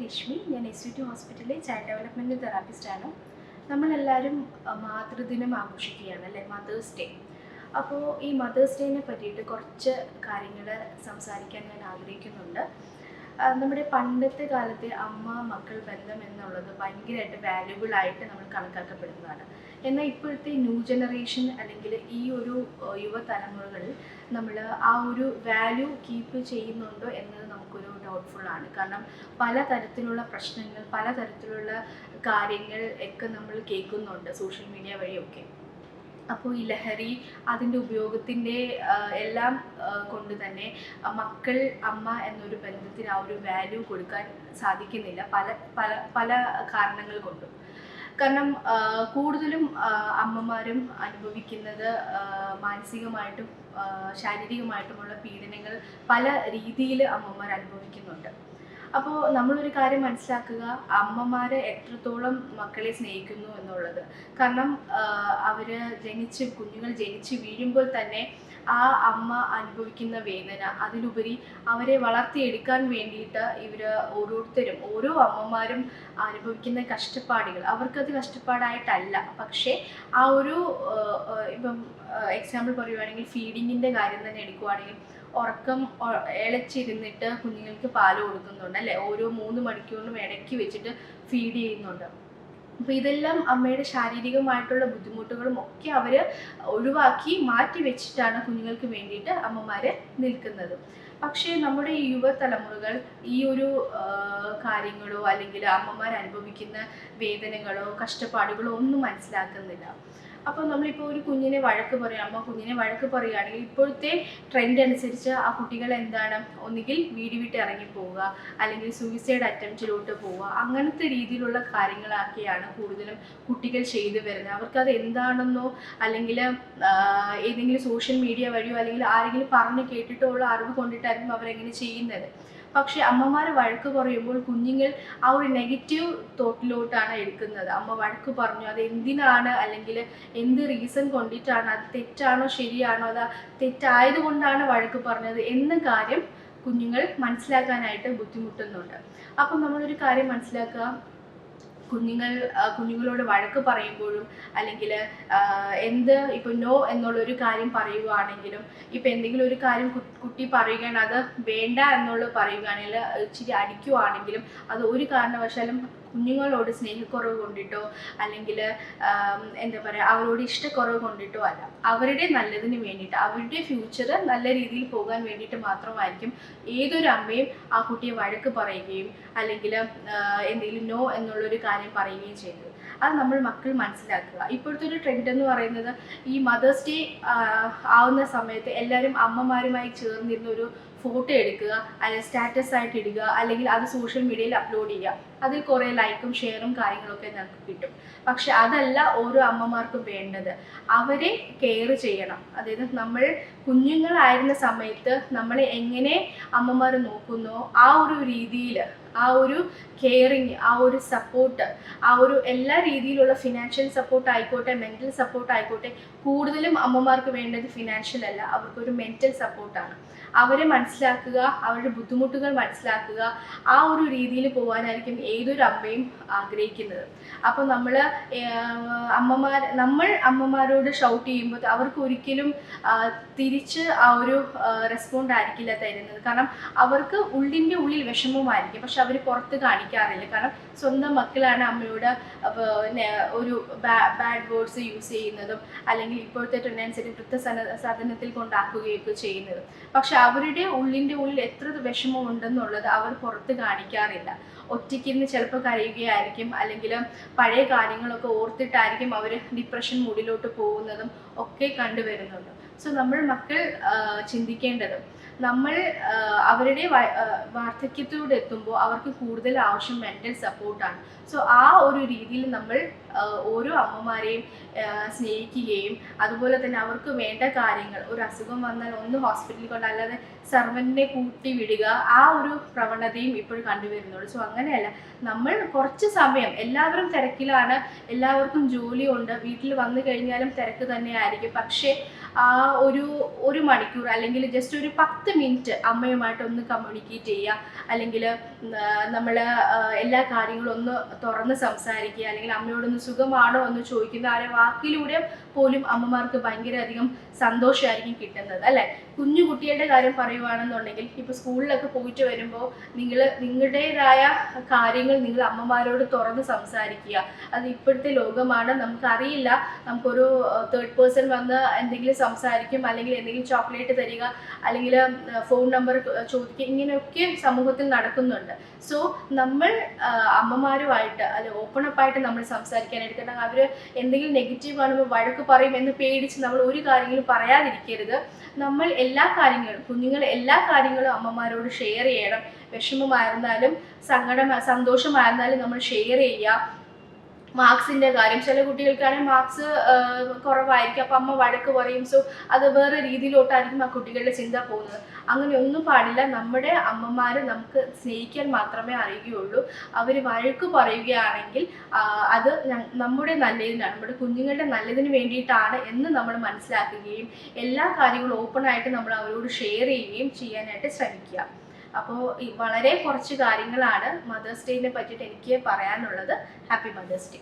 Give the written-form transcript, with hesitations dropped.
രശ്മി. ഞാൻ SVT ഹോസ്പിറ്റലിലെ child development തെറാപ്പിസ്റ്റാണ്. നമ്മളെല്ലാവരും മാതൃദിനം ആഘോഷിക്കുകയാണ് അല്ലേ, മദേഴ്സ് ഡേ. അപ്പോൾ ഈ മദേഴ്സ് ഡേനെ പറ്റിയിട്ട് കുറച്ച് കാര്യങ്ങൾ സംസാരിക്കാൻ ഞാൻ ആഗ്രഹിക്കുന്നുണ്ട്. നമ്മുടെ പണ്ടത്തെ കാലത്തെ അമ്മ മക്കൾ ബന്ധം എന്നുള്ളത് ഭയങ്കരമായിട്ട് വാല്യുബിളായിട്ട് നമ്മൾ കണക്കാക്കപ്പെടുന്നതാണ്. എന്നാൽ ഇപ്പോഴത്തെ ന്യൂ ജനറേഷൻ അല്ലെങ്കിൽ ഈ ഒരു യുവതലമുറകളിൽ നമ്മൾ ആ ഒരു വാല്യൂ കീപ്പ് ചെയ്യുന്നുണ്ടോ എന്നത് നമുക്കൊരു ഡൗട്ട്ഫുള്ളാണ്. കാരണം പലതരത്തിലുള്ള പ്രശ്നങ്ങൾ, പലതരത്തിലുള്ള കാര്യങ്ങൾ ഒക്കെ നമ്മൾ കേൾക്കുന്നുണ്ട് സോഷ്യൽ മീഡിയ വഴിയൊക്കെ. അപ്പോൾ ഈ ലഹരി, അതിൻ്റെ ഉപയോഗത്തിൻ്റെ എല്ലാം കൊണ്ട് തന്നെ മക്കൾ അമ്മ എന്നൊരു ബന്ധത്തിന് ആ ഒരു വാല്യൂ കൊടുക്കാൻ സാധിക്കുന്നില്ല, പല പല പല കാരണങ്ങൾ കൊണ്ടും. കാരണം കൂടുതലും അമ്മമാരും അനുഭവിക്കുന്നത് മാനസികമായിട്ടും ശാരീരികമായിട്ടുമുള്ള പീഡനങ്ങൾ പല രീതിയിൽ അമ്മമാർ അനുഭവിക്കുന്നുണ്ട്. അപ്പോൾ നമ്മളൊരു കാര്യം മനസ്സിലാക്കുക, അമ്മമാർ എത്രത്തോളം മക്കളെ സ്നേഹിക്കുന്നു എന്നുള്ളത്. കാരണം കുഞ്ഞുങ്ങൾ ജനിച്ച് വീഴുമ്പോൾ തന്നെ ആ അമ്മ അനുഭവിക്കുന്ന വേദന, അതിലുപരി അവരെ വളർത്തിയെടുക്കാൻ വേണ്ടിയിട്ട് ഓരോരുത്തരും, ഓരോ അമ്മമാരും അനുഭവിക്കുന്ന കഷ്ടപ്പാടുകൾ അവർക്കത് കഷ്ടപ്പാടായിട്ടല്ല. പക്ഷേ ആ ഒരു ഇപ്പം എക്സാമ്പിൾ പറയുവാണെങ്കിൽ ഫീഡിങ്ങിൻ്റെ കാര്യം തന്നെ എടുക്കുവാണെങ്കിൽ, ഉറക്കം ഇളച്ചിരുന്നിട്ട് കുഞ്ഞുങ്ങൾക്ക് പാല് കൊടുക്കുന്നുണ്ട് അല്ലേ, ഓരോ 3 മണിക്കൂറിനും ഇടയ്ക്ക് വെച്ചിട്ട് ഫീഡ് ചെയ്യുന്നുണ്ട്. അപ്പോൾ ഇതെല്ലാം അമ്മയുടെ ശാരീരികമായിട്ടുള്ള ബുദ്ധിമുട്ടുകളും ഒക്കെ അവർ ഒഴിവാക്കി മാറ്റി വെച്ചിട്ടാണ് കുഞ്ഞുങ്ങൾക്ക് വേണ്ടിയിട്ട് അമ്മമാർ നിൽക്കുന്നത്. പക്ഷേ നമ്മുടെ ഈ യുവതലമുറകൾ ഈ ഒരു കാര്യങ്ങളോ അല്ലെങ്കിൽ അമ്മമാർ അനുഭവിക്കുന്ന വേദനകളോ കഷ്ടപ്പാടുകളോ ഒന്നും മനസ്സിലാക്കുന്നില്ല. അപ്പോൾ നമ്മളിപ്പോൾ ഒരു കുഞ്ഞിനെ വഴക്ക് പറയും, അമ്മ കുഞ്ഞിനെ വഴക്ക് പറയുകയാണെങ്കിൽ ഇപ്പോഴത്തെ ട്രെൻഡ് അനുസരിച്ച് ആ കുട്ടികൾ എന്താണ്, ഒന്നുകിൽ വീട് വിട്ട് ഇറങ്ങിപ്പോവുക, അല്ലെങ്കിൽ സൂയിസൈഡ് അറ്റംപ്റ്റിലോട്ട് പോവുക, അങ്ങനത്തെ രീതിയിലുള്ള കാര്യങ്ങളൊക്കെയാണ് കൂടുതലും കുട്ടികൾ ചെയ്തു വരുന്നത്. അവർക്കത് എന്താണെന്നോ അല്ലെങ്കിൽ ഏതെങ്കിലും സോഷ്യൽ മീഡിയ വഴിയോ അല്ലെങ്കിൽ ആരെങ്കിലും പറഞ്ഞ് കേട്ടിട്ടോ ഉള്ള അറിവ് കൊണ്ടിട്ടായിരിക്കും അവരെങ്ങനെ ചെയ്യുന്നത്. പക്ഷേ അമ്മമാർ വഴക്ക് പറയുമ്പോൾ കുഞ്ഞുങ്ങൾ ആ ഒരു നെഗറ്റീവ് തോട്ടിലോട്ടാണ് എടുക്കുന്നത്. അമ്മ വഴക്ക് പറഞ്ഞു, അത് എന്തിനാണ് അല്ലെങ്കിൽ എന്ത് റീസൺ കൊണ്ടിട്ടാണ്, അത് തെറ്റാണോ ശരിയാണോ, അത് തെറ്റായതുകൊണ്ടാണ് വഴക്ക് പറഞ്ഞത് എന്ന കാര്യം കുഞ്ഞുങ്ങൾ മനസ്സിലാക്കാനായിട്ട് ബുദ്ധിമുട്ടുന്നുണ്ട്. അപ്പം നമ്മളൊരു കാര്യം മനസ്സിലാക്കുക, കുഞ്ഞുങ്ങളോട് വഴക്ക് പറയുമ്പോഴും അല്ലെങ്കിൽ ഇപ്പോൾ നോ എന്നുള്ളൊരു കാര്യം പറയുകയാണെങ്കിലും, ഇപ്പം എന്തെങ്കിലും ഒരു കാര്യം കുട്ടി പറയുകയാണ്, അത് വേണ്ട എന്നുള്ളത് പറയുകയാണെങ്കിൽ, ഇച്ചിരി അടിക്കുവാണെങ്കിലും, അത് ഒരു കാരണവശാലും കുഞ്ഞുങ്ങളോട് സ്നേഹക്കുറവ് കൊണ്ടിട്ടോ അല്ലെങ്കിൽ എന്താ പറയുക അവരോട് ഇഷ്ടക്കുറവ് കൊണ്ടിട്ടോ അല്ല, അവരുടെ നല്ലതിന് വേണ്ടിയിട്ട്, അവരുടെ ഫ്യൂച്ചർ നല്ല രീതിയിൽ പോകാൻ വേണ്ടിയിട്ട് മാത്രമായിരിക്കും ഏതൊരു അമ്മയും ആ കുട്ടിയെ വഴക്ക് പറയുകയും അല്ലെങ്കിൽ എന്തെങ്കിലും നോ എന്നുള്ളൊരു കാര്യം പറയുകയും ചെയ്യുന്നത്. അത് നമ്മൾ മക്കൾ മനസ്സിലാക്കുക. ഇപ്പോഴത്തെ ഒരു ട്രെൻഡ് എന്ന് പറയുന്നത്, ഈ മദേഴ്സ് ഡേ ആവുന്ന സമയത്ത് എല്ലാവരും അമ്മമാരുമായി ചേർന്നിരുന്ന ഒരു ഫോട്ടോ എടുക്കുക, അല്ലെങ്കിൽ സ്റ്റാറ്റസ് ആയിട്ട് ഇടുക, അല്ലെങ്കിൽ അത് സോഷ്യൽ മീഡിയയിൽ അപ്ലോഡ് ചെയ്യുക. അതിൽ കുറേ ലൈക്കും ഷെയറും കാര്യങ്ങളൊക്കെ നമുക്ക് കിട്ടും. പക്ഷെ അതല്ല ഓരോ അമ്മമാർക്കും വേണ്ടത്. അവരെ കെയർ ചെയ്യണം. അതായത് നമ്മൾ കുഞ്ഞുങ്ങളായിരുന്ന സമയത്ത് നമ്മളെ എങ്ങനെ അമ്മമാർ നോക്കുന്നോ ആ ഒരു രീതിയിൽ, ആ ഒരു കെയറിങ്, ആ ഒരു സപ്പോർട്ട്, ആ ഒരു എല്ലാ രീതിയിലുള്ള ഫിനാൻഷ്യൽ സപ്പോർട്ട് ആയിക്കോട്ടെ, മെൻ്റൽ സപ്പോർട്ട് ആയിക്കോട്ടെ, കൂടുതലും അമ്മമാർക്ക് വേണ്ടത് ഫിനാൻഷ്യൽ അല്ല, അവർക്കൊരു മെൻ്റൽ സപ്പോർട്ടാണ്. അവരെ മനസ്സിലാക്കുക, അവരുടെ ബുദ്ധിമുട്ടുകൾ മനസ്സിലാക്കുക, ആ ഒരു രീതിയിൽ പോകാനായിരിക്കും ഏതൊരു അമ്മയും ആഗ്രഹിക്കുന്നത്. അപ്പോൾ നമ്മൾ അമ്മമാരോട് ഷൗട്ട് ചെയ്യുമ്പോൾ അവർക്ക് ഒരിക്കലും തിരിച്ച് ആ ഒരു റെസ്പോണ്ട് ആയിരിക്കില്ല തരുന്നത്. കാരണം അവർക്ക് ഉള്ളിൻ്റെ ഉള്ളിൽ വിഷമമായിരിക്കും, പക്ഷെ അവർ പുറത്ത് കാണിക്കാറില്ല. കാരണം സ്വന്തം മക്കളാണ് അമ്മയോട് ഒരു ബാഡ് വേർഡ്സ് യൂസ് ചെയ്യുന്നതും അല്ലെങ്കിൽ ഇപ്പോഴത്തെ ട്രെൻഡ് അനുസരിച്ച് വൃദ്ധസദനത്തിൽ കൊണ്ടാക്കുകയൊക്കെ ചെയ്യുന്നത്. പക്ഷെ അവരുടെ ഉള്ളിൻ്റെ ഉള്ളിൽ എത്ര വിഷമം ഉണ്ടെന്നുള്ളത് അവർ പുറത്ത് കാണിക്കാറില്ല. ഒറ്റയ്ക്കിരുന്ന് ചിലപ്പോൾ കരയുകയായിരിക്കും, അല്ലെങ്കിൽ പഴയ കാര്യങ്ങളൊക്കെ ഓർത്തിട്ടായിരിക്കും അവർ ഡിപ്രഷൻ മൂഡിലോട്ട് പോകുന്നതും ഒക്കെ കണ്ടുവരുന്നുണ്ട്. സോ നമ്മൾ മക്കൾ ചിന്തിക്കേണ്ടത്, നമ്മൾ അവരുടെ വാർദ്ധക്യത്തോടെ എത്തുമ്പോൾ അവർക്ക് കൂടുതൽ ആവശ്യം മെൻ്റൽ സപ്പോർട്ടാണ്. സോ ആ ഒരു രീതിയിൽ നമ്മൾ ഓരോ അമ്മമാരെയും സ്നേഹിക്കുകയും അതുപോലെ തന്നെ അവർക്ക് വേണ്ട കാര്യങ്ങൾ, ഒരു അസുഖം വന്നാൽ ഒന്ന് ഹോസ്പിറ്റലിൽ കൊണ്ട്, അല്ലാതെ സർവൻറ്റിനെ കൂട്ടി വിടുക, ആ ഒരു പ്രവണതയും ഇപ്പോൾ കണ്ടുവരുന്നുള്ളൂ. സോ അങ്ങനെയല്ല, നമ്മൾ കുറച്ച് സമയം, എല്ലാവരും തിരക്കിലാണ്, എല്ലാവർക്കും ജോലിയുണ്ട്, വീട്ടിൽ വന്നു കഴിഞ്ഞാലും തിരക്ക് തന്നെയായിരിക്കും. പക്ഷേ ആ ഒരു ഒരു മണിക്കൂർ അല്ലെങ്കിൽ ജസ്റ്റ് ഒരു 10 മിനിറ്റ് അമ്മയുമായിട്ട് ഒന്ന് കമ്മ്യൂണിക്കേറ്റ് ചെയ്യുക, അല്ലെങ്കിൽ നമ്മൾ എല്ലാ കാര്യങ്ങളും ഒന്ന് തുറന്ന് സംസാരിക്കുക, അല്ലെങ്കിൽ അമ്മയോടൊന്ന് സുഖമാണോ എന്ന് ചോദിക്കുന്ന ആ ഒരു വാക്കിലൂടെ പോലും അമ്മമാർക്ക് ഭയങ്കര അധികം സന്തോഷമായിരിക്കും കിട്ടുന്നത് അല്ലേ. കുഞ്ഞു കുട്ടികളുടെ കാര്യം പറയുവാണെന്നുണ്ടെങ്കിൽ ഇപ്പോൾ സ്കൂളിലൊക്കെ പോയിട്ട് വരുമ്പോൾ നിങ്ങളുടേതായ കാര്യങ്ങൾ നിങ്ങൾ അമ്മമാരോട് തുറന്ന് സംസാരിക്കുക. അത് ഇപ്പോഴത്തെ ലോകമാണ്, നമുക്കറിയില്ല, നമുക്കൊരു തേർഡ് പേഴ്സൺ വന്ന് എന്തെങ്കിലും സംസാരിക്കും, അല്ലെങ്കിൽ എന്തെങ്കിലും ചോക്ലേറ്റ് തരിക, അല്ലെങ്കിൽ ഫോൺ നമ്പർ ചോദിക്കുക, ഇങ്ങനെയൊക്കെ സമൂഹത്തിൽ നടക്കുന്നുണ്ട്. സോ നമ്മൾ അമ്മമാരുമായിട്ട് അല്ലെ ഓപ്പണപ്പായിട്ട് നമ്മൾ സംസാരിക്കാനായിട്ട്, കാരണം അവർ എന്തെങ്കിലും നെഗറ്റീവ് കാണുമ്പോൾ വഴക്ക് പറയും എന്ന് പേടിച്ച് നമ്മൾ ഒരു കാര്യങ്ങളും പറയാതിരിക്കരുത്. നമ്മൾ എല്ലാ കാര്യങ്ങളും, കുഞ്ഞുങ്ങൾ എല്ലാ കാര്യങ്ങളും അമ്മമാരോട് ഷെയർ ചെയ്യണം. വിഷമമായിരുന്നാലും സന്തോഷമായിരുന്നാലും നമ്മൾ ഷെയർ ചെയ്യുക. മാർക്സിൻ്റെ കാര്യം, ചില കുട്ടികൾക്കാണെങ്കിൽ മാർക്സ് കുറവായിരിക്കും, അപ്പം അമ്മ വഴക്ക് പറയും. സോ അത് വേറെ രീതിയിലോട്ടായിരിക്കും ആ കുട്ടികളുടെ ചിന്ത പോകുന്നത്. അങ്ങനെ ഒന്നും പാടില്ല. നമ്മുടെ അമ്മമാർ നമുക്ക് സ്നേഹിക്കാൻ മാത്രമേ അറിയുകയുള്ളൂ. അവർ വഴക്ക് പറയുകയാണെങ്കിൽ അത് നമ്മുടെ നല്ലതിനാണ്, നമ്മുടെ കുഞ്ഞുങ്ങളുടെ നല്ലതിന് വേണ്ടിയിട്ടാണ് എന്ന് നമ്മൾ മനസ്സിലാക്കുകയും എല്ലാ കാര്യങ്ങളും ഓപ്പണായിട്ട് നമ്മൾ അവരോട് ഷെയർ ചെയ്യുകയും ചെയ്യാനായിട്ട് ശ്രമിക്കുക. അപ്പോൾ വളരെ കുറച്ച് കാര്യങ്ങളാണ് മദേഴ്സ് ഡേനെ പറ്റിയിട്ട് എനിക്ക് പറയാനുള്ളത്. Happy mother's day.